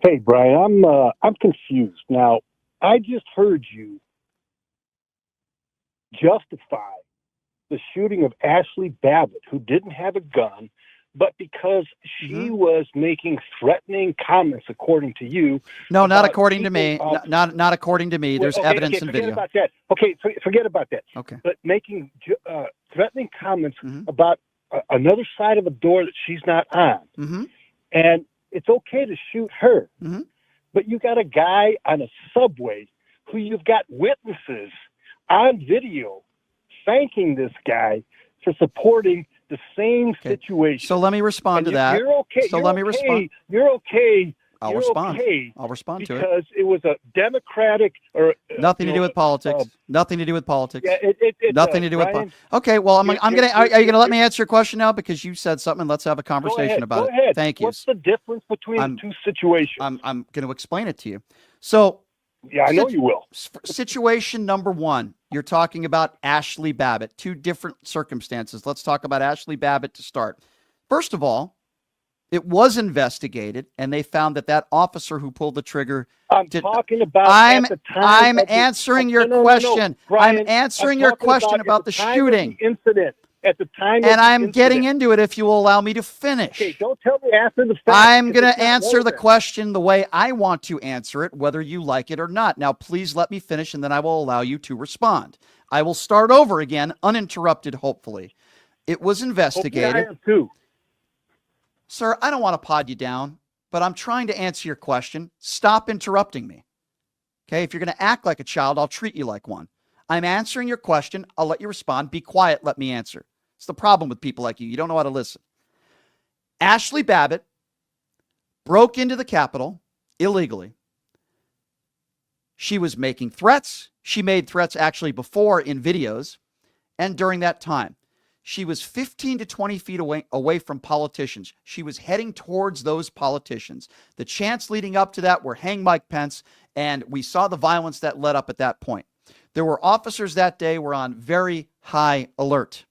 Hey, Brian, I'm confused. Now, I just heard you justify the shooting of Ashley Babbitt, who didn't have a gun, but because she hmm was making threatening comments, according to you, No, not about according to people. me. Not according to me. Well, There's okay, evidence and forget video. about that. Okay, forget about that. Okay. But making threatening comments hmm about another side of a door that she's not on, hmm and it's okay to shoot her. hmm But you got a guy on a subway who you've got witnesses on video thanking this guy for supporting the same Okay. So situation. let me respond And to that. you're okay. So let me respond. You're okay. I'll You're respond. okay I'll respond to it. because it was a Democratic or Nothing to do with politics. Nothing to do with yeah. politics. It Nothing does, to do with Brian. Okay. Well, I'm gonna. Are you gonna let You're, me answer your question now? Because you said something. Let's have a go conversation ahead. about Go it. ahead. Thank you. What's the difference between the I'm two situations? I'm going to explain it to you. So, Yeah, I know you will. situation number one, you're talking about Ashley Babbitt. Two different circumstances. Let's talk about Ashley Babbitt to start. First of all, it was investigated, and they found that that officer who pulled the trigger I'm did. talking about I'm at the time I'm of the. answering No, your no, no, no, question. I'm Brian. I'm answering your talking question at about the the time of the shooting, incident. At the time of and the I'm getting incident. into it if you will allow me to Okay, finish. don't tell me after the fact I'm because going it's to not answer the relevant. question the way I want to answer it, whether you like it or not. Now, please let me finish, and then I will allow you to respond. I will start over again, uninterrupted, hopefully. It was Hopefully, I investigated. am too. Sir, I don't want to pod you down, but I'm trying to answer your question. Stop interrupting me. Okay? If you're going to act like a child, I'll treat you like one. I'm answering your question. I'll let you respond. Be quiet. Let me answer. It's the problem with people like you. You don't know how to listen. Ashley Babbitt broke into the Capitol illegally. She was making threats. She made threats actually before in videos and during that time. She was 15 to 20 feet away from politicians. She was heading towards those politicians. The chants leading up to that were hang Mike Pence, and we saw the violence that led up at that point. There were officers that day were on very high alert.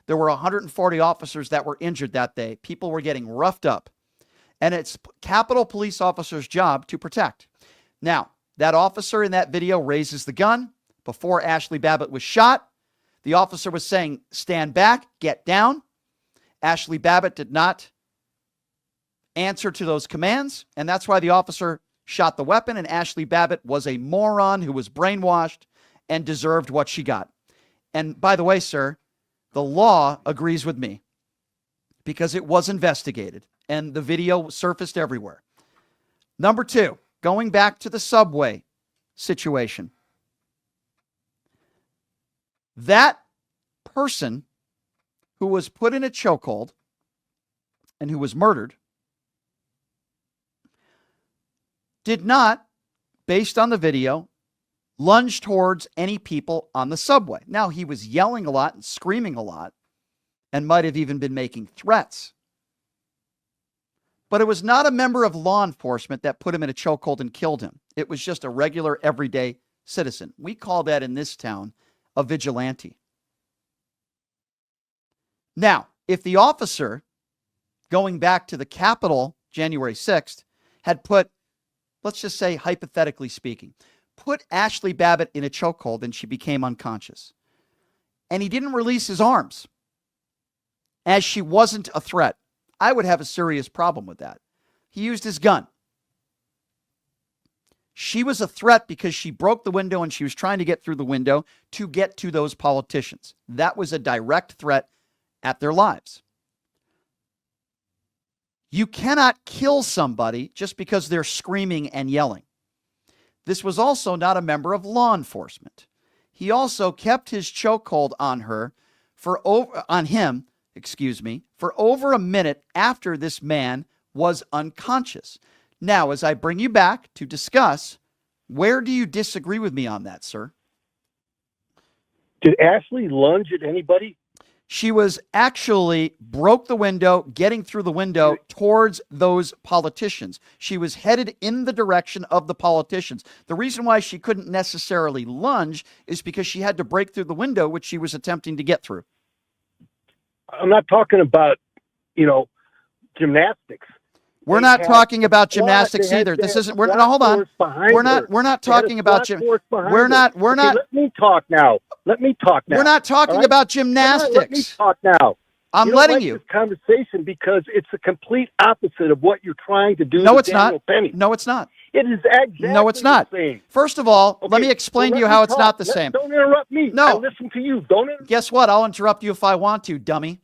There were 140 officers that were injured that day. People were getting roughed up. And it's Capitol Police officers' job to protect. Now, that officer in that video raises the gun. Before Ashley Babbitt was shot, the officer was saying, stand back, get down. Ashley Babbitt did not answer to those commands, and that's why the officer shot the weapon, and Ashley Babbitt was a moron who was brainwashed and deserved what she got. And by the way, sir, the law agrees with me because it was investigated and the video surfaced everywhere. Number two, going back to the subway situation. That person who was put in a chokehold and who was murdered did not, based on the video, lunge towards any people on the subway. Now, he was yelling a lot and screaming a lot and might have even been making threats. But it was not a member of law enforcement that put him in a chokehold and killed him. It was just a regular, everyday citizen. We call that in this town a vigilante. Now, if the officer, going back to the Capitol January 6th, had put, let's just say hypothetically speaking, put Ashley Babbitt in a chokehold and she became unconscious, and he didn't release his arms as she wasn't a threat, I would have a serious problem with that. He used his gun. She was a threat because she broke the window and she was trying to get through the window to get to those politicians. That was a direct threat at their lives. You cannot kill somebody just because they're screaming and yelling. This was also not a member of law enforcement. He also kept his chokehold on him, for over a minute after this man was unconscious. Now, as I bring you back to discuss, where do you disagree with me on that, sir? Did Ashley lunge at anybody? She was actually broke the window, getting through the window towards those politicians. She was headed in the direction of the politicians. The reason why she couldn't necessarily lunge is because she had to break through the window, which she was attempting to get through. I'm not talking about, gymnastics. We're They not had talking about SWAT. gymnastics They had- either. they This had isn't. We're SWAT no. Hold on. force behind We're her. not. We're not They had a talking about SWAT force behind We're her. not. We're Okay, not. let me talk now. Let me talk now. We're not talking All right? about Come on, let me gymnastics. talk now. I'm You don't letting like you. this conversation because it's the complete opposite of what you're trying to do. No, to it's Daniel not. Penny. No, it's not. It is exactly No, it's not. the same. First of all, let Okay, me explain so to you let how me it's talk. not the same. Don't interrupt me. No. I listen to you. Don't interrupt. Guess what? I'll interrupt you if I want to, dummy.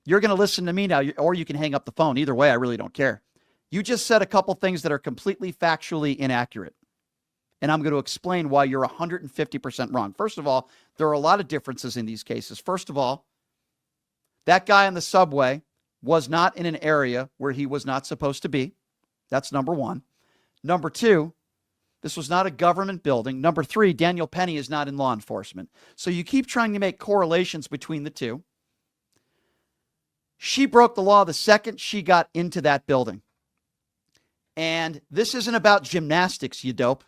You're going to listen to me now, or you can hang up the phone. Either way, I really don't care. You just said a couple things that are completely factually inaccurate. And I'm going to explain why you're 150% wrong. First of all, there are a lot of differences in these cases. First of all, that guy on the subway was not in an area where he was not supposed to be. That's number one. Number two, this was not a government building. Number three, Daniel Penny is not in law enforcement. So you keep trying to make correlations between the two. She broke the law the second she got into that building. And this isn't about gymnastics, you dope.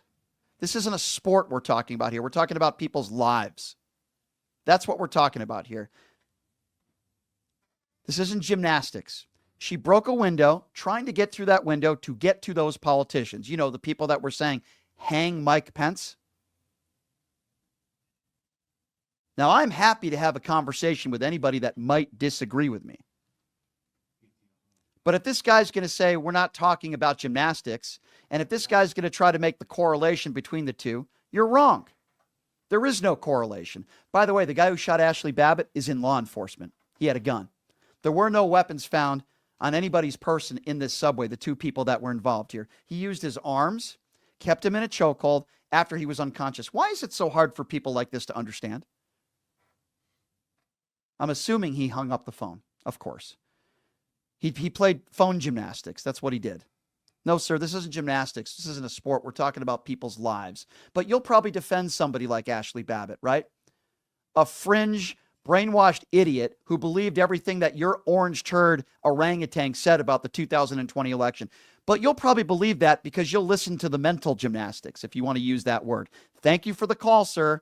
This isn't a sport we're talking about here. We're talking about people's lives. That's what we're talking about here. This isn't gymnastics. She broke a window, trying to get through that window to get to those politicians. You know, the people that were saying, hang Mike Pence. Now, I'm happy to have a conversation with anybody that might disagree with me. But if this guy's going to say we're not talking about gymnastics, and if this guy's going to try to make the correlation between the two, you're wrong. There is no correlation. By the way, the guy who shot Ashley Babbitt is in law enforcement. He had a gun. There were no weapons found on anybody's person in this subway, the two people that were involved here. He used his arms, kept him in a chokehold after he was unconscious. Why is it so hard for people like this to understand? I'm assuming he hung up the phone, of course. He played phone gymnastics. That's what he did. No, sir, this isn't gymnastics. This isn't a sport. We're talking about people's lives. But you'll probably defend somebody like Ashley Babbitt, right? A fringe, brainwashed idiot who believed everything that your orange turd orangutan said about the 2020 election. But you'll probably believe that because you'll listen to the mental gymnastics, if you want to use that word. Thank you for the call, sir.